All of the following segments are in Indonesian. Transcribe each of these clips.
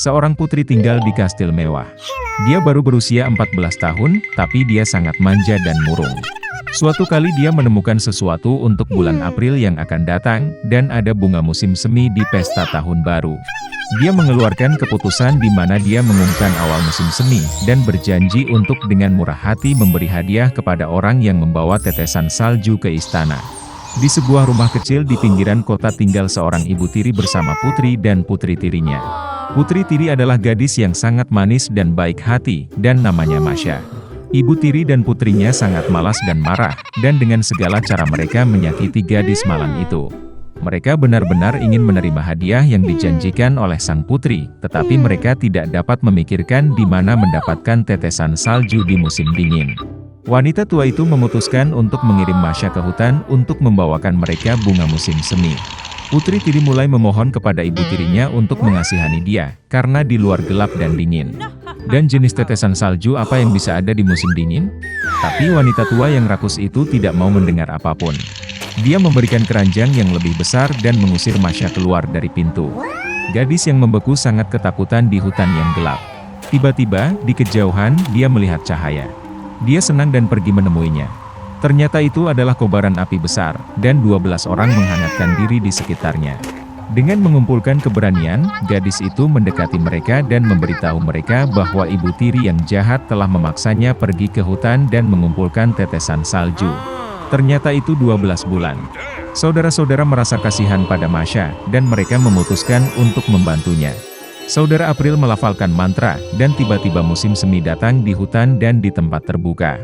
Seorang putri tinggal di kastil mewah. Dia baru berusia 14 tahun, tapi dia sangat manja dan murung. Suatu kali dia menemukan sesuatu untuk bulan April yang akan datang, dan ada bunga musim semi di pesta tahun baru. Dia mengeluarkan keputusan di mana dia mengumumkan awal musim semi, dan berjanji untuk dengan murah hati memberi hadiah kepada orang yang membawa tetesan salju ke istana. Di sebuah rumah kecil di pinggiran kota tinggal seorang ibu tiri bersama putri dan putri tirinya. Putri tiri adalah gadis yang sangat manis dan baik hati, dan namanya Masya. Ibu tiri dan putrinya sangat malas dan marah, dan dengan segala cara mereka menyakiti gadis malang itu. Mereka benar-benar ingin menerima hadiah yang dijanjikan oleh sang putri, tetapi mereka tidak dapat memikirkan di mana mendapatkan tetesan salju di musim dingin. Wanita tua itu memutuskan untuk mengirim Masya ke hutan untuk membawakan mereka bunga musim semi. Putri tiri mulai memohon kepada ibu tirinya untuk mengasihani dia, karena di luar gelap dan dingin. Dan jenis tetesan salju apa yang bisa ada di musim dingin? Tapi wanita tua yang rakus itu tidak mau mendengar apapun. Dia memberikan keranjang yang lebih besar dan mengusir Masya keluar dari pintu. Gadis yang membeku sangat ketakutan di hutan yang gelap. Tiba-tiba, di kejauhan, dia melihat cahaya. Dia senang dan pergi menemuinya. Ternyata itu adalah kobaran api besar, dan 12 orang menghangatkan diri di sekitarnya. Dengan mengumpulkan keberanian, gadis itu mendekati mereka dan memberitahu mereka bahwa ibu tiri yang jahat telah memaksanya pergi ke hutan dan mengumpulkan tetesan salju. Ternyata itu 12 bulan. Saudara-saudara merasa kasihan pada Masya, dan mereka memutuskan untuk membantunya. Saudara April melafalkan mantra, dan tiba-tiba musim semi datang di hutan dan di tempat terbuka.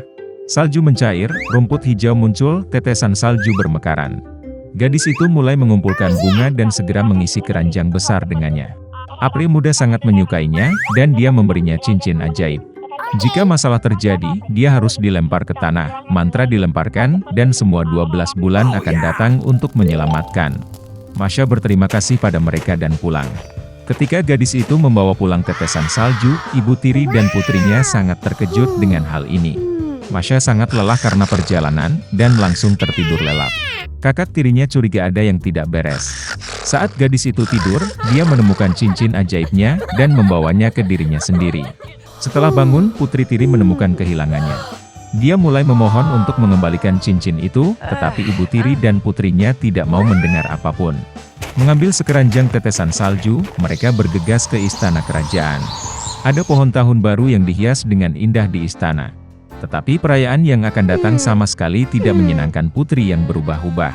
Salju mencair, rumput hijau muncul, tetesan salju bermekaran. Gadis itu mulai mengumpulkan bunga dan segera mengisi keranjang besar dengannya. April muda sangat menyukainya, dan dia memberinya cincin ajaib. Jika masalah terjadi, dia harus dilempar ke tanah, mantra dilemparkan, dan semua 12 bulan akan datang untuk menyelamatkan. Masya berterima kasih pada mereka dan pulang. Ketika gadis itu membawa pulang tetesan salju, ibu tiri dan putrinya sangat terkejut dengan hal ini. Masya sangat lelah karena perjalanan, dan langsung tertidur lelap. Kakak tirinya curiga ada yang tidak beres. Saat gadis itu tidur, dia menemukan cincin ajaibnya, dan membawanya ke dirinya sendiri. Setelah bangun, putri tiri menemukan kehilangannya. Dia mulai memohon untuk mengembalikan cincin itu, tetapi ibu tiri dan putrinya tidak mau mendengar apapun. Mengambil sekeranjang tetesan salju, mereka bergegas ke istana kerajaan. Ada pohon tahun baru yang dihias dengan indah di istana. Tetapi perayaan yang akan datang sama sekali tidak menyenangkan putri yang berubah-ubah.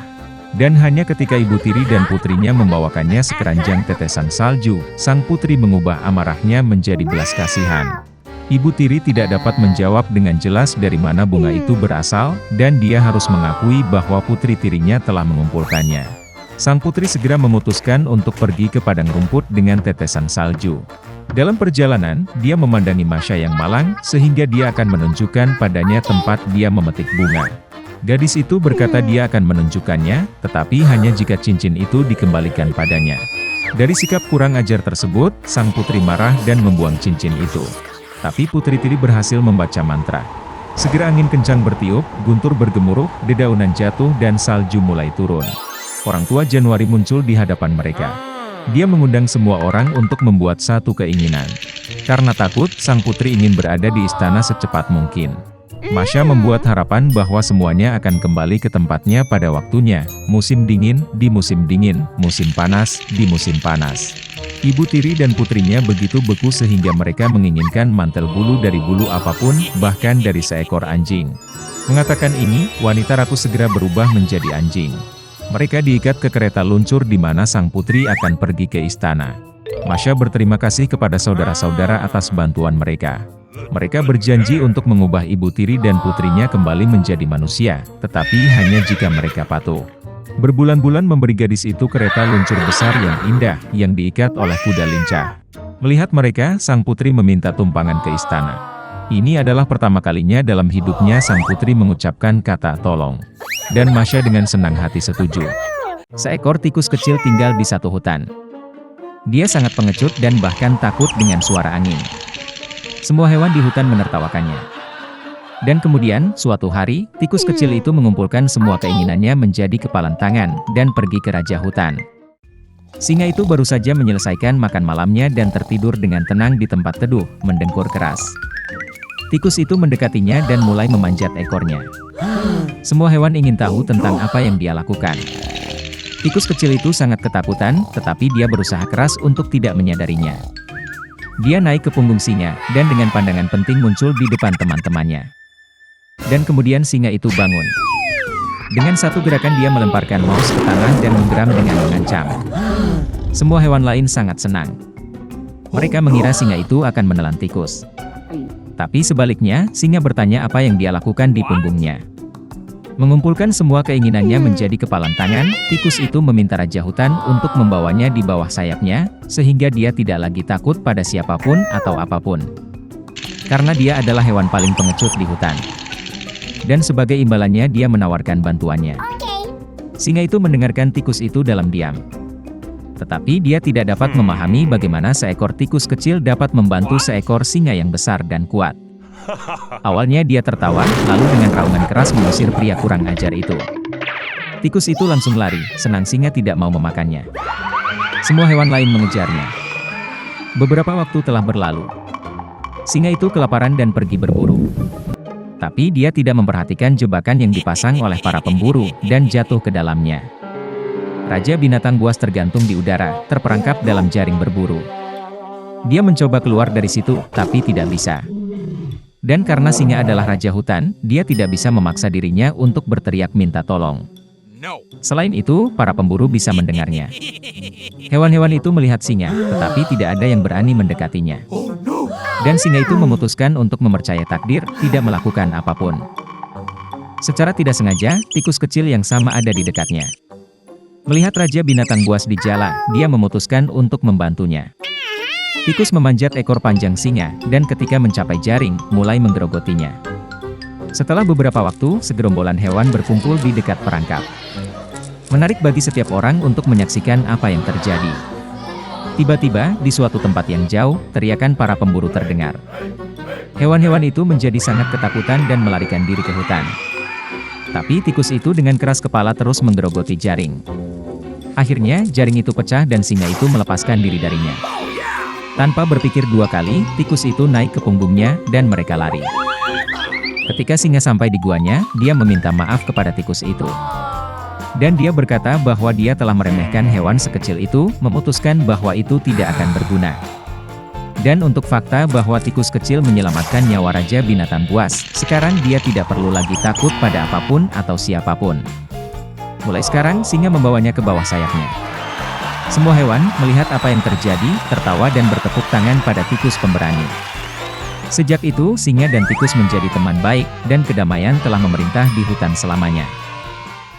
Dan hanya ketika ibu tiri dan putrinya membawakannya sekeranjang tetesan salju, sang putri mengubah amarahnya menjadi belas kasihan. Ibu tiri tidak dapat menjawab dengan jelas dari mana bunga itu berasal, dan dia harus mengakui bahwa putri tirinya telah mengumpulkannya. Sang putri segera memutuskan untuk pergi ke padang rumput dengan tetesan salju. Dalam perjalanan, dia memandangi Masya yang malang, sehingga dia akan menunjukkan padanya tempat dia memetik bunga. Gadis itu berkata dia akan menunjukkannya, tetapi hanya jika cincin itu dikembalikan padanya. Dari sikap kurang ajar tersebut, sang putri marah dan membuang cincin itu. Tapi putri tiri berhasil membaca mantra. Segera angin kencang bertiup, guntur bergemuruh, dedaunan jatuh dan salju mulai turun. Orang tua Januari muncul di hadapan mereka. Dia mengundang semua orang untuk membuat satu keinginan. Karena takut, sang putri ingin berada di istana secepat mungkin. Masya membuat harapan bahwa semuanya akan kembali ke tempatnya pada waktunya. Musim dingin, di musim dingin. Musim panas, di musim panas. Ibu tiri dan putrinya begitu beku sehingga mereka menginginkan mantel bulu dari bulu apapun, bahkan dari seekor anjing. Mengatakan ini, wanita rakus segera berubah menjadi anjing. Mereka diikat ke kereta luncur di mana sang putri akan pergi ke istana. Masya berterima kasih kepada saudara-saudara atas bantuan mereka. Mereka berjanji untuk mengubah ibu tiri dan putrinya kembali menjadi manusia, tetapi hanya jika mereka patuh. Berbulan-bulan memberi gadis itu kereta luncur besar yang indah, yang diikat oleh kuda lincah. Melihat mereka, sang putri meminta tumpangan ke istana. Ini adalah pertama kalinya dalam hidupnya sang putri mengucapkan kata tolong. Dan Masya dengan senang hati setuju. Seekor tikus kecil tinggal di satu hutan. Dia sangat pengecut dan bahkan takut dengan suara angin. Semua hewan di hutan menertawakannya. Dan kemudian, suatu hari, tikus kecil itu mengumpulkan semua keinginannya menjadi kepalan tangan, dan pergi ke raja hutan. Singa itu baru saja menyelesaikan makan malamnya dan tertidur dengan tenang di tempat teduh, mendengkur keras. Tikus itu mendekatinya dan mulai memanjat ekornya. Semua hewan ingin tahu tentang apa yang dia lakukan. Tikus kecil itu sangat ketakutan, tetapi dia berusaha keras untuk tidak menyadarinya. Dia naik ke punggung singa, dan dengan pandangan penting muncul di depan teman-temannya. Dan kemudian singa itu bangun. Dengan satu gerakan dia melemparkan mouse ke tanah dan menggeram dengan mengancam. Semua hewan lain sangat senang. Mereka mengira singa itu akan menelan tikus. Tapi sebaliknya, singa bertanya apa yang dia lakukan di punggungnya. Mengumpulkan semua keinginannya menjadi kepalan tangan, tikus itu meminta Raja Hutan untuk membawanya di bawah sayapnya, sehingga dia tidak lagi takut pada siapapun atau apapun. Karena dia adalah hewan paling pengecut di hutan. Dan sebagai imbalannya dia menawarkan bantuannya. Singa itu mendengarkan tikus itu dalam diam. Tetapi dia tidak dapat memahami bagaimana seekor tikus kecil dapat membantu seekor singa yang besar dan kuat. Awalnya dia tertawa, lalu dengan raungan keras mengusir pria kurang ajar itu. Tikus itu langsung lari, senang singa tidak mau memakannya. Semua hewan lain mengejarnya. Beberapa waktu telah berlalu. Singa itu kelaparan dan pergi berburu. Tapi dia tidak memperhatikan jebakan yang dipasang oleh para pemburu, dan jatuh ke dalamnya. Raja binatang buas tergantung di udara, terperangkap dalam jaring berburu. Dia mencoba keluar dari situ, tapi tidak bisa. Dan karena singa adalah raja hutan, dia tidak bisa memaksa dirinya untuk berteriak minta tolong. Selain itu, para pemburu bisa mendengarnya. Hewan-hewan itu melihat singa, tetapi tidak ada yang berani mendekatinya. Dan singa itu memutuskan untuk mempercayai takdir, tidak melakukan apapun. Secara tidak sengaja, tikus kecil yang sama ada di dekatnya. Melihat raja binatang buas di jala, dia memutuskan untuk membantunya. Tikus memanjat ekor panjang singa, dan ketika mencapai jaring, mulai menggerogotinya. Setelah beberapa waktu, segerombolan hewan berkumpul di dekat perangkap. Menarik bagi setiap orang untuk menyaksikan apa yang terjadi. Tiba-tiba, di suatu tempat yang jauh, teriakan para pemburu terdengar. Hewan-hewan itu menjadi sangat ketakutan dan melarikan diri ke hutan. Tapi tikus itu dengan keras kepala terus menggerogoti jaring. Akhirnya, jaring itu pecah dan singa itu melepaskan diri darinya. Tanpa berpikir dua kali, tikus itu naik ke punggungnya, dan mereka lari. Ketika singa sampai di guanya, dia meminta maaf kepada tikus itu. Dan dia berkata bahwa dia telah meremehkan hewan sekecil itu, memutuskan bahwa itu tidak akan berguna. Dan untuk fakta bahwa tikus kecil menyelamatkan nyawa raja binatang buas, sekarang dia tidak perlu lagi takut pada apapun atau siapapun. Mulai sekarang, singa membawanya ke bawah sayapnya. Semua hewan melihat apa yang terjadi, tertawa dan bertepuk tangan pada tikus pemberani. Sejak itu, singa dan tikus menjadi teman baik, dan kedamaian telah memerintah di hutan selamanya.